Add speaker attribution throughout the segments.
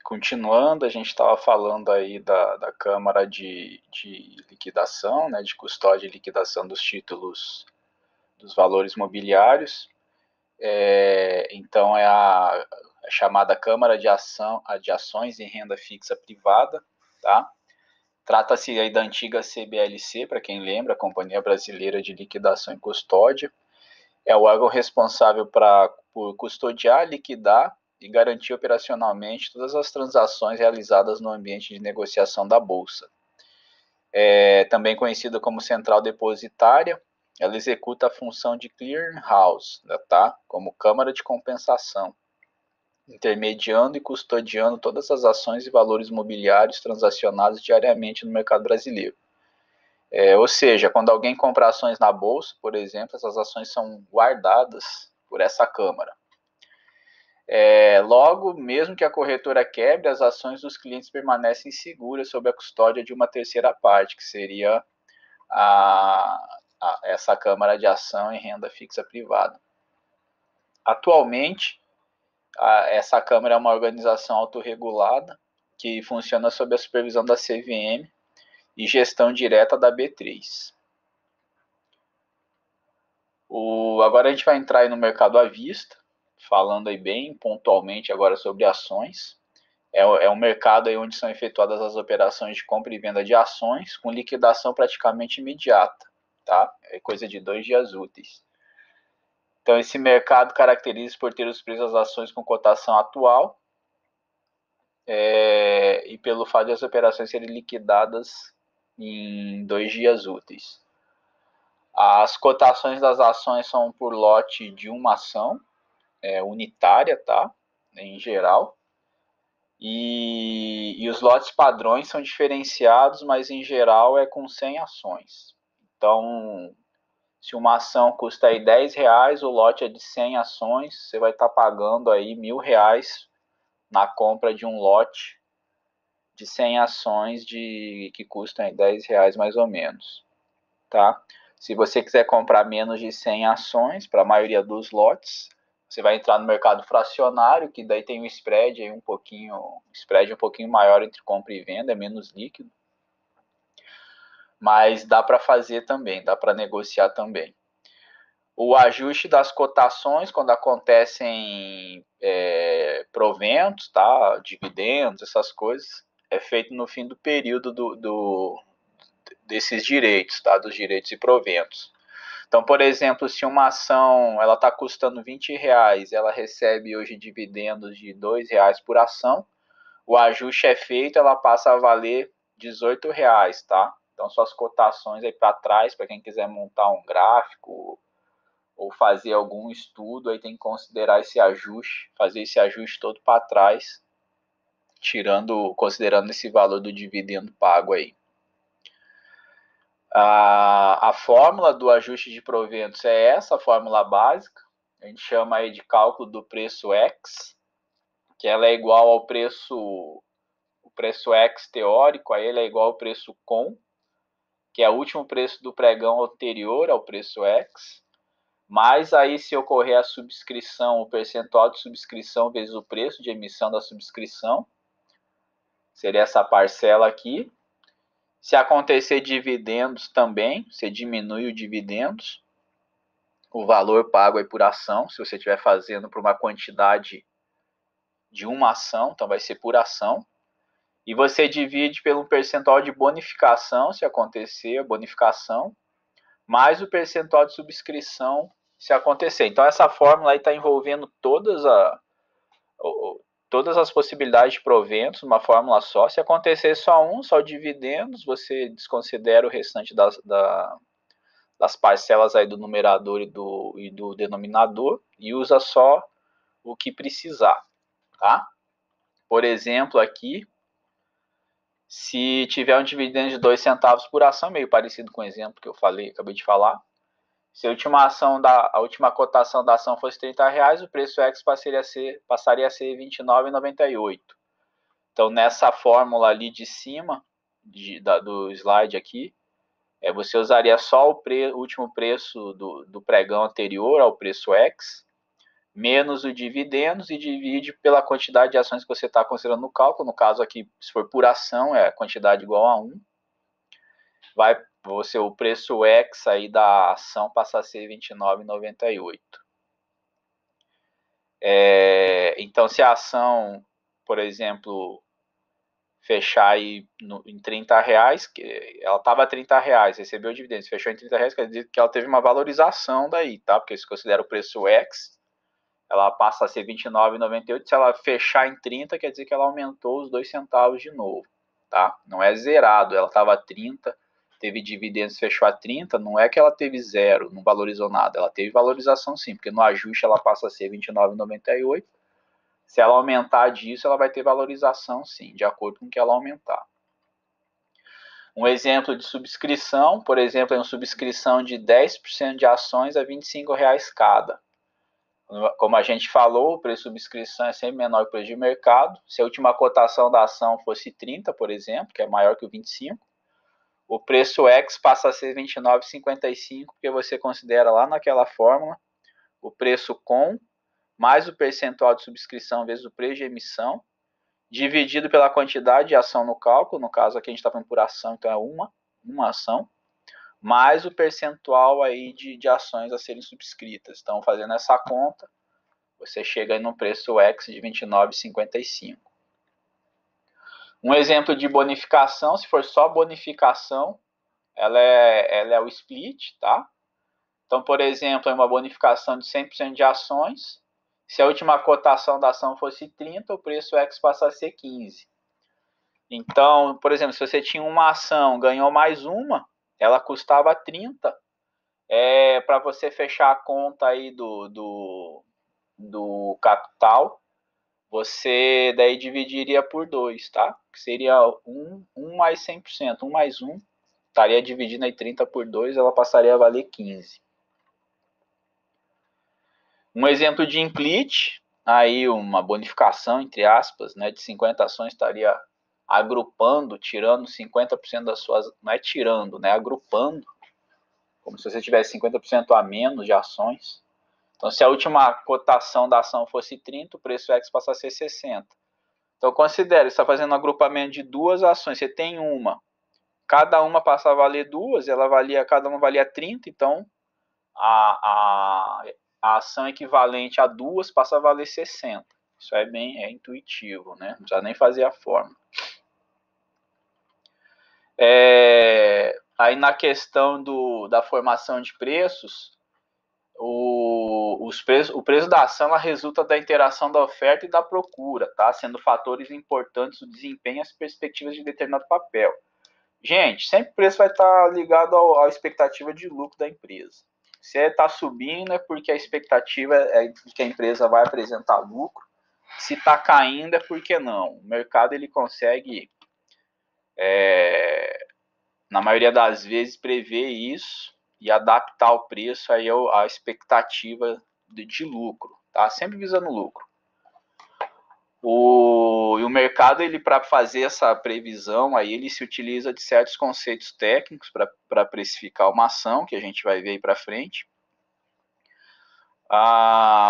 Speaker 1: Continuando, a gente estava falando aí da Câmara de Liquidação, né, de custódia e liquidação dos títulos dos valores mobiliários. Então, é a chamada Câmara de Ações em Renda Fixa Privada, tá? Trata-se aí da antiga CBLC, para quem lembra, a Companhia Brasileira de Liquidação e Custódia. É o órgão responsável por custodiar, liquidar e garantir operacionalmente todas as transações realizadas no ambiente de negociação da Bolsa. Também conhecida como central depositária, ela executa a função de clearing house, tá? Como câmara de compensação, intermediando e custodiando todas as ações e valores mobiliários transacionados diariamente no mercado brasileiro. Ou seja, quando alguém compra ações na Bolsa, por exemplo, essas ações são guardadas por essa câmara. Logo, mesmo que a corretora quebre, as ações dos clientes permanecem seguras sob a custódia de uma terceira parte, que seria essa Câmara de Ação em Renda Fixa Privada. Atualmente, essa Câmara é uma organização autorregulada que funciona sob a supervisão da CVM e gestão direta da B3. Agora a gente vai entrar aí no mercado à vista, falando aí bem pontualmente agora sobre ações. É um mercado aí onde são efetuadas as operações de compra e venda de ações com liquidação praticamente imediata, tá? É coisa de 2 dias úteis. Então, esse mercado caracteriza por ter os preços das ações com cotação atual e pelo fato de as operações serem liquidadas em 2 dias úteis. As cotações das ações são por lote de uma ação unitária, tá? Em geral. E os lotes padrões são diferenciados, mas em geral é com 100 ações. Então, se uma ação custa aí R$10, o lote é de 100 ações, você vai estar pagando aí R$1.000 na compra de um lote de 100 ações que custam aí R$10 mais ou menos, tá? Se você quiser comprar menos de 100 ações para a maioria dos lotes, você vai entrar no mercado fracionário, que daí tem um spread aí um pouquinho maior entre compra e venda, é menos líquido. Mas dá para fazer também, dá para negociar também. O ajuste das cotações, quando acontecem proventos, tá? Dividendos, essas coisas, é feito no fim do período desses direitos, tá? Dos direitos e proventos. Então, por exemplo, se uma ação ela está custando R$20, ela recebe hoje dividendos de R$2 por ação, o ajuste é feito, ela passa a valer R$18, tá? Então, suas cotações aí para trás, para quem quiser montar um gráfico ou fazer algum estudo, aí tem que considerar esse ajuste, fazer esse ajuste todo para trás, considerando esse valor do dividendo pago aí. A fórmula do ajuste de proventos é essa, a fórmula básica. A gente chama aí de cálculo do preço X, que ela é igual ao o preço X teórico, aí ele é igual ao preço COM, que é o último preço do pregão anterior ao preço X, mas aí se ocorrer a subscrição, o percentual de subscrição vezes o preço de emissão da subscrição, seria essa parcela aqui. Se acontecer dividendos também, você diminui o dividendos, o valor pago é por ação, se você estiver fazendo por uma quantidade de uma ação, então vai ser por ação. E você divide pelo percentual de bonificação, se acontecer a bonificação, mais o percentual de subscrição, se acontecer. Então essa fórmula aí está envolvendo todas as possibilidades de proventos, uma fórmula só. Se acontecer só dividendos, você desconsidera o restante das parcelas aí do numerador e do denominador e usa só o que precisar, tá? Por exemplo, aqui, se tiver um dividendo de 2 centavos por ação, meio parecido com o exemplo que eu acabei de falar, se a última cotação da ação fosse R$30, o preço X passaria a ser R$29,98. Então, nessa fórmula ali de cima, do slide aqui, você usaria só o último preço do pregão anterior ao preço X, menos o dividendos e divide pela quantidade de ações que você está considerando no cálculo. No caso aqui, se for por ação, é a quantidade igual a 1. O preço X aí da ação passa a ser R$ 29,98. Então, se a ação, por exemplo, fechar aí em R$30, ela estava a R$30, recebeu dividendos, fechou em R$30, quer dizer que ela teve uma valorização daí, tá? Porque se considera o preço X, ela passa a ser R$ 29,98. Se ela fechar em 30, quer dizer que ela aumentou os 2 centavos de novo, tá? Não é zerado, ela estava a 30, teve dividendos, fechou a 30, não é que ela teve zero, não valorizou nada, ela teve valorização sim, porque no ajuste ela passa a ser R$ 29,98. Se ela aumentar disso, ela vai ter valorização sim, de acordo com o que ela aumentar. Um exemplo de subscrição, por exemplo, é uma subscrição de 10% de ações a R$ 25,00 cada. Como a gente falou, o preço de subscrição é sempre menor que o preço de mercado. Se a última cotação da ação fosse 30, por exemplo, que é maior que o 25, o preço X passa a ser 29,55, porque você considera lá naquela fórmula o preço com mais o percentual de subscrição vezes o preço de emissão, dividido pela quantidade de ação no cálculo. No caso aqui a gente está falando por ação, então é uma ação, mais o percentual aí de ações a serem subscritas. Então, fazendo essa conta, você chega aí no preço X de R$ 29,55. Um exemplo de bonificação, se for só bonificação, ela é o split, tá? Então, por exemplo, é uma bonificação de 100% de ações. Se a última cotação da ação fosse 30, o preço X passa a ser 15. Então, por exemplo, se você tinha uma ação, ganhou mais uma, ela custava 30. Para você fechar a conta aí do capital, você daí dividiria por 2, tá? Que seria 1 mais 100%, 1 mais 1, estaria dividindo aí 30 por 2, ela passaria a valer 15. Um exemplo de implit, aí uma bonificação, entre aspas, né, de 50 ações, estaria agrupando, tirando 50% das suas, não é tirando, né, agrupando, como se você tivesse 50% a menos de ações. Então, se a última cotação da ação fosse 30, o preço X passa a ser 60. Então, considere, você está fazendo um agrupamento de duas ações, você tem uma, cada uma passa a valer duas, cada uma valia 30, então a ação equivalente a duas passa a valer 60. Isso é bem intuitivo, né? Não precisa nem fazer a fórmula. Aí na questão da formação de preços, o preço da ação ela resulta da interação da oferta e da procura, tá? Sendo fatores importantes o desempenho e as perspectivas de determinado papel. Gente, sempre o preço vai estar ligado à expectativa de lucro da empresa. Se está subindo é porque a expectativa é de que a empresa vai apresentar lucro. Se está caindo é porque não. O mercado ele consegue, na maioria das vezes, prever isso e adaptar o preço aí à expectativa de lucro, tá? Sempre visando lucro. E o mercado, ele para fazer essa previsão, aí ele se utiliza de certos conceitos técnicos para precificar uma ação, que a gente vai ver aí para frente.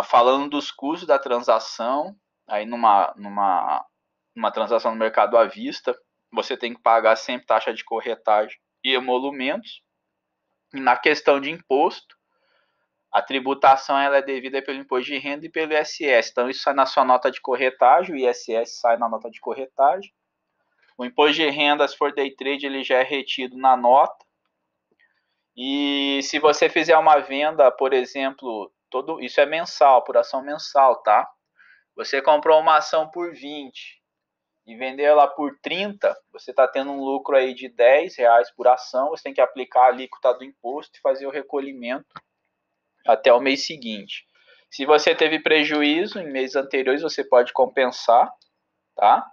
Speaker 1: Falando dos custos da transação, aí numa transação no mercado à vista, você tem que pagar sempre taxa de corretagem e emolumentos. E na questão de imposto, a tributação ela é devida pelo imposto de renda e pelo ISS. Então, isso sai na sua nota de corretagem, o ISS sai na nota de corretagem. O imposto de renda, se for day trade, ele já é retido na nota. E se você fizer uma venda, por exemplo, isso é mensal, por ação mensal, tá? Você comprou uma ação por 20 e vendeu ela por 30, você está tendo um lucro aí de R$10 por ação, você tem que aplicar a alíquota do imposto e fazer o recolhimento até o mês seguinte. Se você teve prejuízo em meses anteriores, você pode compensar, tá?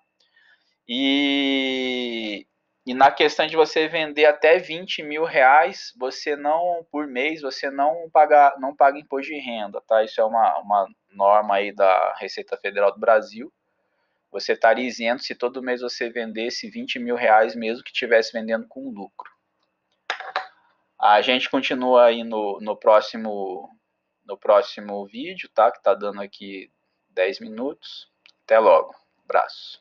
Speaker 1: E na questão de você vender até R$20.000, você não, por mês, você não paga imposto de renda, tá? Isso é uma norma aí da Receita Federal do Brasil. Você estaria isento se todo mês você vendesse R$20.000, mesmo que estivesse vendendo com lucro. A gente continua aí no próximo no próximo vídeo, tá? Que tá dando aqui 10 minutos. Até logo. Abraço.